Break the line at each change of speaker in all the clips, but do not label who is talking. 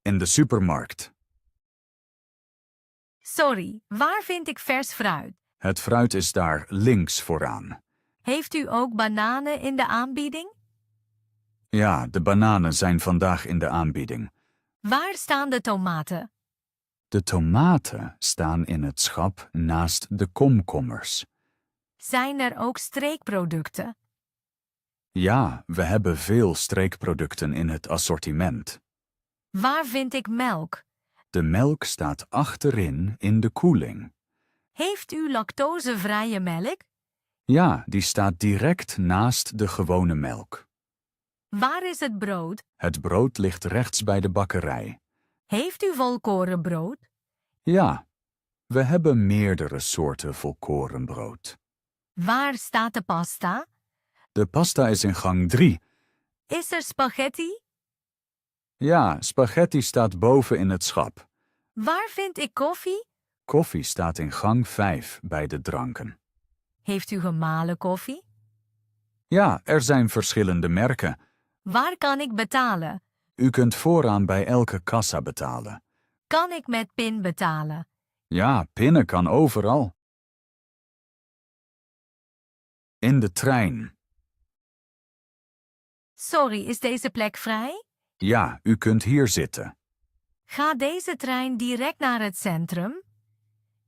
In de supermarkt.
Sorry, waar vind ik vers fruit?
Het fruit is daar links vooraan.
Heeft u ook bananen in de aanbieding?
Ja, de bananen zijn vandaag in de aanbieding.
Waar staan de tomaten?
De tomaten staan in het schap naast de komkommers.
Zijn er ook streekproducten?
Ja, we hebben veel streekproducten in het assortiment.
Waar vind ik melk?
De melk staat achterin in de koeling.
Heeft u lactosevrije melk?
Ja, die staat direct naast de gewone melk.
Waar is het brood?
Het brood ligt rechts bij de bakkerij.
Heeft u volkorenbrood?
Ja, we hebben meerdere soorten volkorenbrood.
Waar staat de pasta?
De pasta is in gang 3.
Is er spaghetti?
Ja, spaghetti staat boven in het schap.
Waar vind ik koffie?
Koffie staat in gang 5 bij de dranken.
Heeft u gemalen koffie?
Ja, er zijn verschillende merken.
Waar kan ik betalen?
U kunt vooraan bij elke kassa betalen.
Kan ik met PIN betalen?
Ja, pinnen kan overal. In de trein.
Sorry, is deze plek vrij?
Ja, u kunt hier zitten.
Gaat deze trein direct naar het centrum?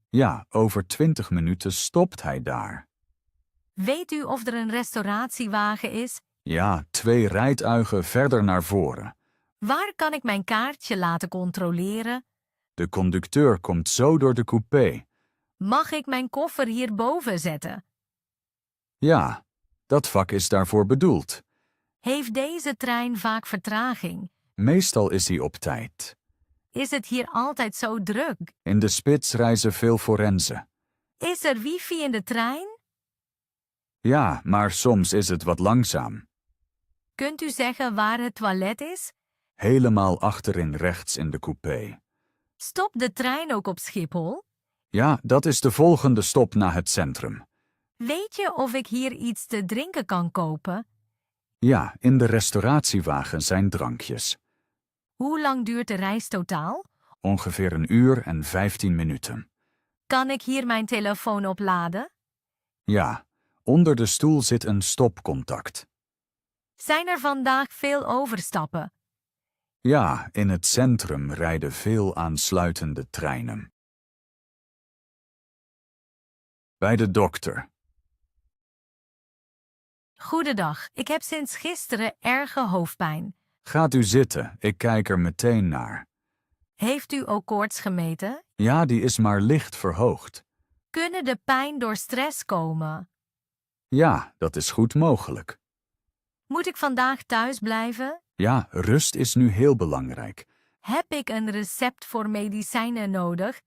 Ja, over 20 minuten stopt hij daar.
Weet u of er een restauratiewagen is?
Ja, 2 rijtuigen verder naar voren.
Waar kan ik mijn kaartje laten controleren?
De conducteur komt zo door de coupé.
Mag ik mijn koffer hierboven zetten?
Ja, dat vak is daarvoor bedoeld.
Heeft deze trein vaak vertraging?
Meestal is hij op tijd.
Is het hier altijd zo druk?
In de spits reizen veel forensen.
Is er wifi in de trein?
Ja, maar soms is het wat langzaam.
Kunt u zeggen waar het toilet is?
Helemaal achterin rechts in de coupé.
Stopt de trein ook op Schiphol?
Ja, dat is de volgende stop na het centrum.
Weet je of ik hier iets te drinken kan kopen?
Ja, in de restauratiewagen zijn drankjes.
Hoe lang duurt de reis totaal?
Ongeveer 1 uur en 15 minuten.
Kan ik hier mijn telefoon opladen?
Ja, onder de stoel zit een stopcontact.
Zijn er vandaag veel overstappen?
Ja, in het centrum rijden veel aansluitende treinen. Bij de dokter.
Goedendag, ik heb sinds gisteren erge hoofdpijn.
Gaat u zitten, ik kijk er meteen naar.
Heeft u ook koorts gemeten?
Ja, die is maar licht verhoogd.
Kunnen de pijn door stress komen?
Ja, dat is goed mogelijk.
Moet ik vandaag thuis blijven?
Ja, rust is nu heel belangrijk.
Heb ik een recept voor medicijnen nodig?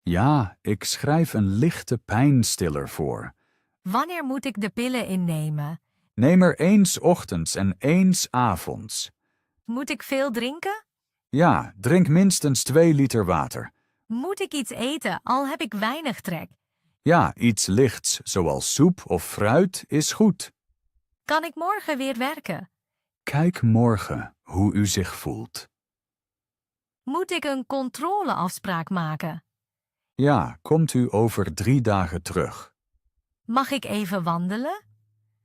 Ja, ik schrijf een lichte pijnstiller voor.
Wanneer moet ik de pillen innemen?
Neem er eens ochtends en eens avonds.
Moet ik veel drinken?
Ja, drink minstens 2 liter water.
Moet ik iets eten, al heb ik weinig trek?
Ja, iets lichts, zoals soep of fruit, is goed.
Kan ik morgen weer werken?
Kijk morgen hoe u zich voelt.
Moet ik een controleafspraak maken?
Ja, komt u over 3 dagen terug.
Mag ik even wandelen?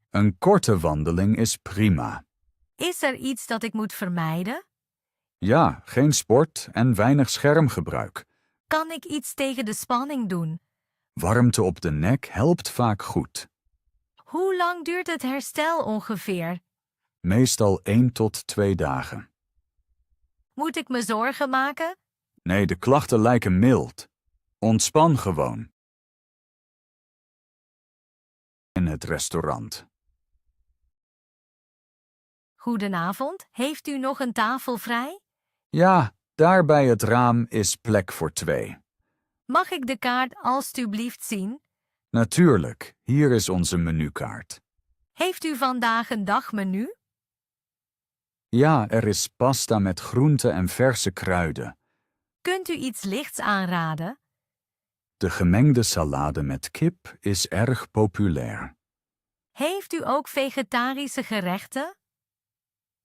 Een korte wandeling is prima.
Is er iets dat ik moet vermijden?
Ja, geen sport en weinig schermgebruik.
Kan ik iets tegen de spanning doen?
Warmte op de nek helpt vaak goed.
Hoe lang duurt het herstel ongeveer?
Meestal 1 tot 2 dagen.
Moet ik me zorgen maken?
Nee, de klachten lijken mild. Ontspan gewoon. In het restaurant.
Goedenavond, heeft u nog een tafel vrij?
Ja, daar bij het raam is plek voor 2.
Mag ik de kaart alstublieft zien?
Natuurlijk, hier is onze menukaart.
Heeft u vandaag een dagmenu?
Ja, er is pasta met groenten en verse kruiden.
Kunt u iets lichts aanraden?
De gemengde salade met kip is erg populair.
Heeft u ook vegetarische gerechten?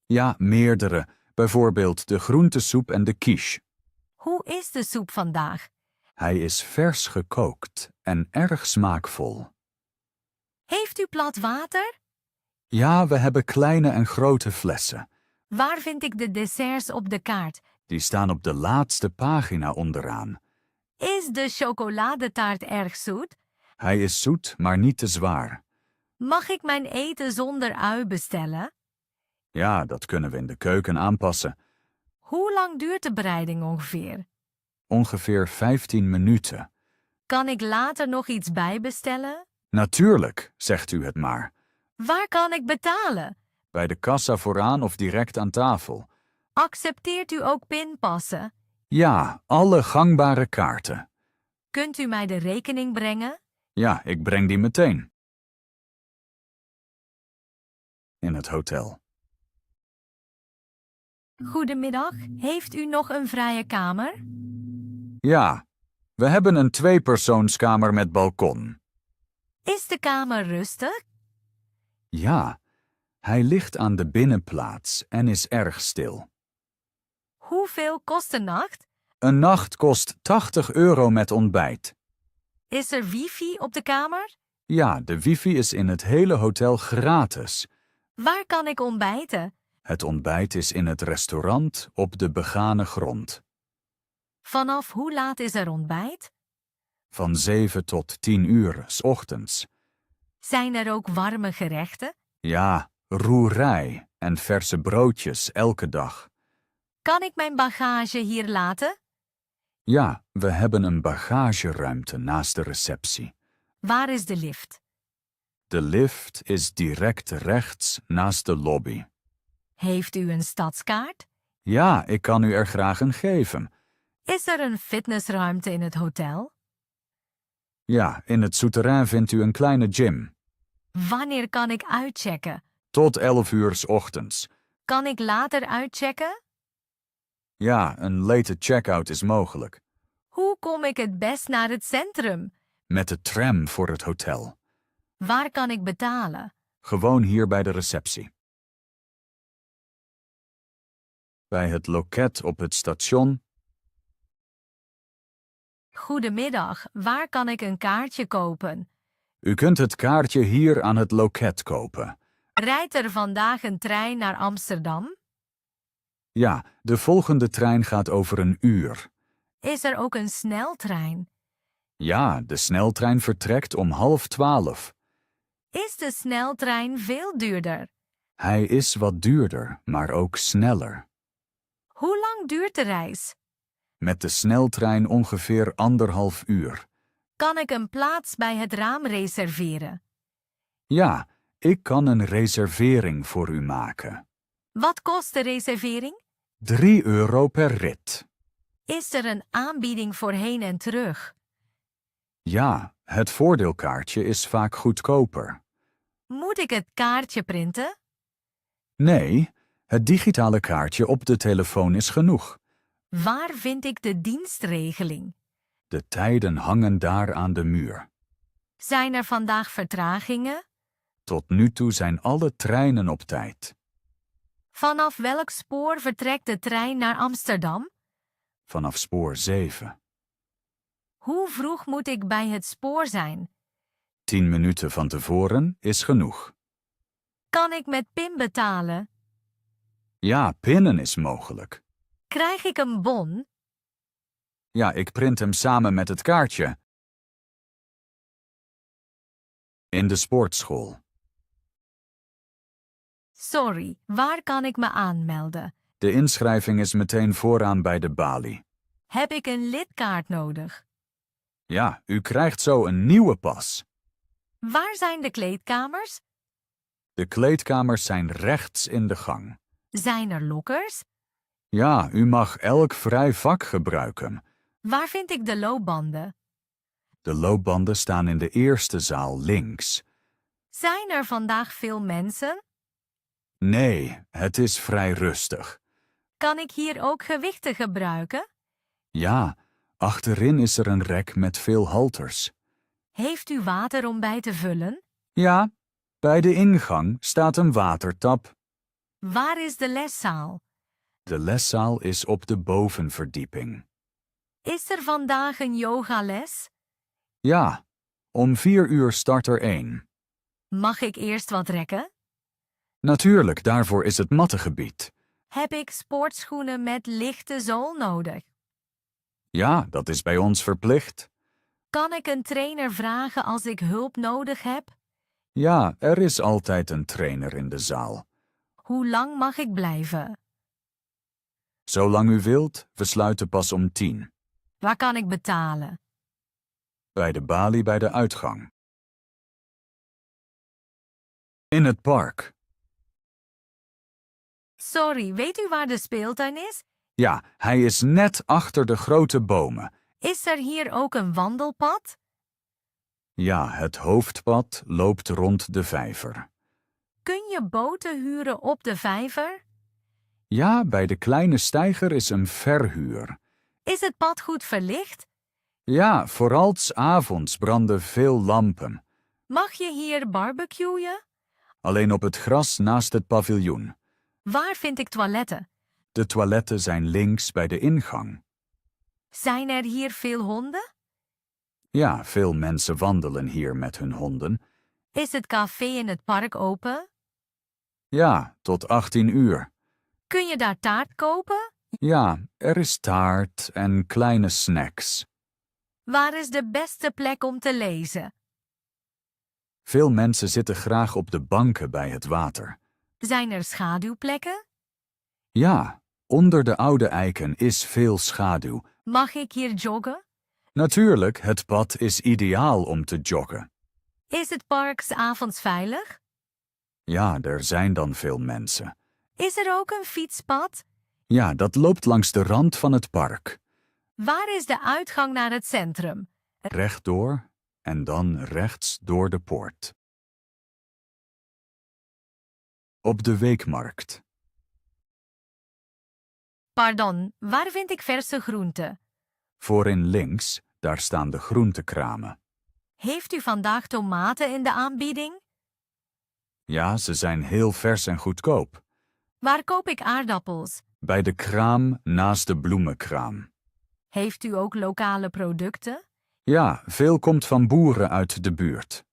Ja, meerdere. Bijvoorbeeld de groentesoep en de quiche.
Hoe is de soep vandaag?
Hij is vers gekookt en erg smaakvol.
Heeft u plat water?
Ja, we hebben kleine en grote flessen.
Waar vind ik de desserts op de kaart?
Die staan op de laatste pagina onderaan.
Is de chocoladetaart erg zoet?
Hij is zoet, maar niet te zwaar.
Mag ik mijn eten zonder ui bestellen?
Ja, dat kunnen we in de keuken aanpassen.
Hoe lang duurt de bereiding ongeveer?
Ongeveer 15 minuten.
Kan ik later nog iets bijbestellen?
Natuurlijk, zegt u het maar.
Waar kan ik betalen?
Bij de kassa vooraan of direct aan tafel.
Accepteert u ook pinpassen?
Ja, alle gangbare kaarten.
Kunt u mij de rekening brengen?
Ja, ik breng die meteen. In het hotel.
Goedemiddag, heeft u nog een vrije kamer?
Ja, we hebben een tweepersoonskamer met balkon.
Is de kamer rustig?
Ja, hij ligt aan de binnenplaats en is erg stil.
Hoeveel kost de nacht?
Een nacht kost €80 met ontbijt.
Is er wifi op de kamer?
Ja, de wifi is in het hele hotel gratis.
Waar kan ik ontbijten?
Het ontbijt is in het restaurant op de begane grond.
Vanaf hoe laat is er ontbijt?
Van 7 tot 10 uur 's ochtends.
Zijn er ook warme gerechten?
Ja, roerij en verse broodjes elke dag.
Kan ik mijn bagage hier laten?
Ja, we hebben een bagageruimte naast de receptie.
Waar is de lift?
De lift is direct rechts naast de lobby.
Heeft u een stadskaart?
Ja, ik kan u er graag een geven.
Is er een fitnessruimte in het hotel?
Ja, in het souterrain vindt u een kleine gym.
Wanneer kan ik uitchecken?
Tot 11 uur 's ochtends.
Kan ik later uitchecken?
Ja, een late check-out is mogelijk.
Hoe kom ik het best naar het centrum?
Met de tram voor het hotel.
Waar kan ik betalen?
Gewoon hier bij de receptie. Bij het loket op het station.
Goedemiddag, waar kan ik een kaartje kopen?
U kunt het kaartje hier aan het loket kopen.
Rijdt er vandaag een trein naar Amsterdam?
Ja, de volgende trein gaat over een uur.
Is er ook een sneltrein?
Ja, de sneltrein vertrekt om 11:30.
Is de sneltrein veel duurder?
Hij is wat duurder, maar ook sneller.
Hoe lang duurt de reis?
Met de sneltrein ongeveer 1,5 uur.
Kan ik een plaats bij het raam reserveren?
Ja, ik kan een reservering voor u maken.
Wat kost de reservering?
€3 per rit.
Is er een aanbieding voor heen en terug?
Ja, het voordeelkaartje is vaak goedkoper.
Moet ik het kaartje printen?
Nee, het digitale kaartje op de telefoon is genoeg.
Waar vind ik de dienstregeling?
De tijden hangen daar aan de muur.
Zijn er vandaag vertragingen?
Tot nu toe zijn alle treinen op tijd.
Vanaf welk spoor vertrekt de trein naar Amsterdam?
Vanaf spoor 7.
Hoe vroeg moet ik bij het spoor zijn?
10 minuten van tevoren is genoeg.
Kan ik met PIN betalen?
Ja, pinnen is mogelijk.
Krijg ik een bon?
Ja, ik print hem samen met het kaartje. In de sportschool.
Sorry, waar kan ik me aanmelden?
De inschrijving is meteen vooraan bij de balie.
Heb ik een lidkaart nodig?
Ja, u krijgt zo een nieuwe pas.
Waar zijn de kleedkamers?
De kleedkamers zijn rechts in de gang.
Zijn er lokkers?
Ja, u mag elk vrij vak gebruiken.
Waar vind ik de loopbanden?
De loopbanden staan in de eerste zaal links.
Zijn er vandaag veel mensen?
Nee, het is vrij rustig.
Kan ik hier ook gewichten gebruiken?
Ja, achterin is er een rek met veel halters.
Heeft u water om bij te vullen?
Ja, bij de ingang staat een watertap.
Waar is de leszaal?
De leszaal is op de bovenverdieping.
Is er vandaag een yogales?
Ja, om 4 uur start er 1.
Mag ik eerst wat rekken?
Natuurlijk, daarvoor is het mattengebied.
Heb ik sportschoenen met lichte zool nodig?
Ja, dat is bij ons verplicht.
Kan ik een trainer vragen als ik hulp nodig heb?
Ja, er is altijd een trainer in de zaal.
Hoe lang mag ik blijven?
Zolang u wilt, we sluiten pas om 10.
Waar kan ik betalen?
Bij de balie bij de uitgang. In het park.
Sorry, weet u waar de speeltuin is?
Ja, hij is net achter de grote bomen.
Is er hier ook een wandelpad?
Ja, het hoofdpad loopt rond de vijver.
Kun je boten huren op de vijver?
Ja, bij de kleine steiger is een verhuur.
Is het pad goed verlicht?
Ja, vooral 's avonds branden veel lampen.
Mag je hier barbecuen?
Alleen op het gras naast het paviljoen.
Waar vind ik toiletten?
De toiletten zijn links bij de ingang.
Zijn er hier veel honden?
Ja, veel mensen wandelen hier met hun honden.
Is het café in het park open?
Ja, tot 18 uur.
Kun je daar taart kopen?
Ja, er is taart en kleine snacks.
Waar is de beste plek om te lezen?
Veel mensen zitten graag op de banken bij het water.
Zijn er schaduwplekken?
Ja, onder de oude eiken is veel schaduw.
Mag ik hier joggen?
Natuurlijk, het pad is ideaal om te joggen.
Is het park 's avonds veilig?
Ja, er zijn dan veel mensen.
Is er ook een fietspad?
Ja, dat loopt langs de rand van het park.
Waar is de uitgang naar het centrum?
Rechtdoor en dan rechts door de poort. Op de weekmarkt.
Pardon, waar vind ik verse groenten?
Voorin links, daar staan de groentekramen.
Heeft u vandaag tomaten in de aanbieding?
Ja, ze zijn heel vers en goedkoop.
Waar koop ik aardappels?
Bij de kraam naast de bloemenkraam.
Heeft u ook lokale producten?
Ja, veel komt van boeren uit de buurt.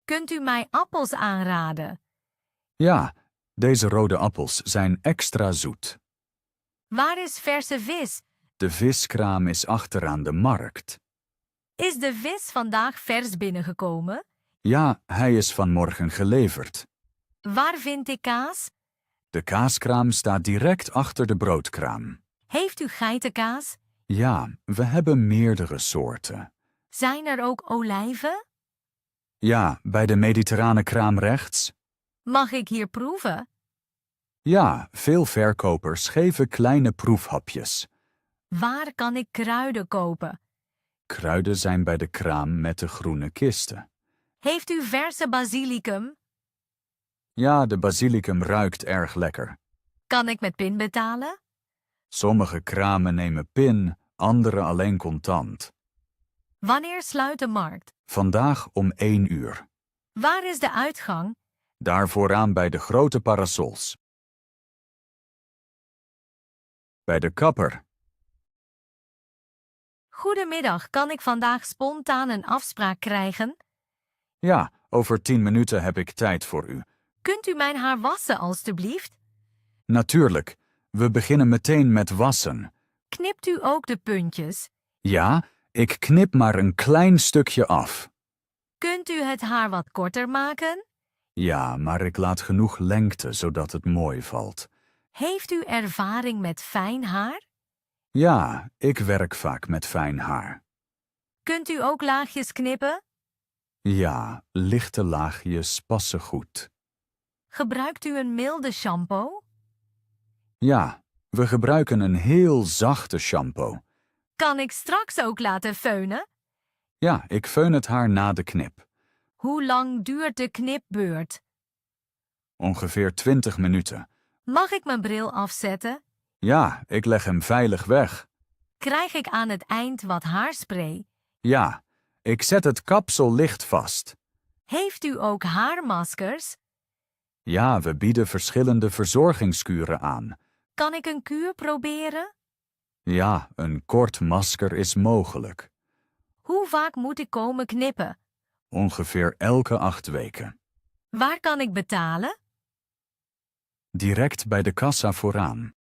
Kunt u mij appels aanraden?
Ja, deze rode appels zijn extra zoet.
Waar is verse vis?
De viskraam is achteraan de markt.
Is de vis vandaag vers binnengekomen?
Ja, hij is vanmorgen geleverd.
Waar vind ik kaas?
De kaaskraam staat direct achter de broodkraam.
Heeft u geitenkaas?
Ja, we hebben meerdere soorten.
Zijn er ook olijven?
Ja, bij de mediterrane kraam rechts.
Mag ik hier proeven?
Ja, veel verkopers geven kleine proefhapjes.
Waar kan ik kruiden kopen?
Kruiden zijn bij de kraam met de groene kisten.
Heeft u verse basilicum?
Ja, de basilicum ruikt erg lekker.
Kan ik met pin betalen?
Sommige kramen nemen pin, andere alleen contant.
Wanneer sluit de markt?
Vandaag om 1 uur.
Waar is de uitgang?
Daar vooraan bij de grote parasols. Bij de kapper.
Goedemiddag, kan ik vandaag spontaan een afspraak krijgen?
Ja, over 10 minuten heb ik tijd voor u.
Kunt u mijn haar wassen, alstublieft?
Natuurlijk, we beginnen meteen met wassen.
Knipt u ook de puntjes?
Ja, ik knip maar een klein stukje af.
Kunt u het haar wat korter maken?
Ja, maar ik laat genoeg lengte zodat het mooi valt.
Heeft u ervaring met fijn haar?
Ja, ik werk vaak met fijn haar.
Kunt u ook laagjes knippen?
Ja, lichte laagjes passen goed.
Gebruikt u een milde shampoo?
Ja, we gebruiken een heel zachte shampoo.
Kan ik straks ook laten feunen?
Ja, ik feun het haar na de knip.
Hoe lang duurt de knipbeurt?
Ongeveer 20 minuten.
Mag ik mijn bril afzetten?
Ja, ik leg hem veilig weg.
Krijg ik aan het eind wat haarspray?
Ja, ik zet het kapsel licht vast.
Heeft u ook haarmaskers?
Ja, we bieden verschillende verzorgingskuren aan.
Kan ik een kuur proberen?
Ja, een kort masker is mogelijk.
Hoe vaak moet ik komen knippen?
Ongeveer elke 8 weken.
Waar kan ik betalen?
Direct bij de kassa vooraan.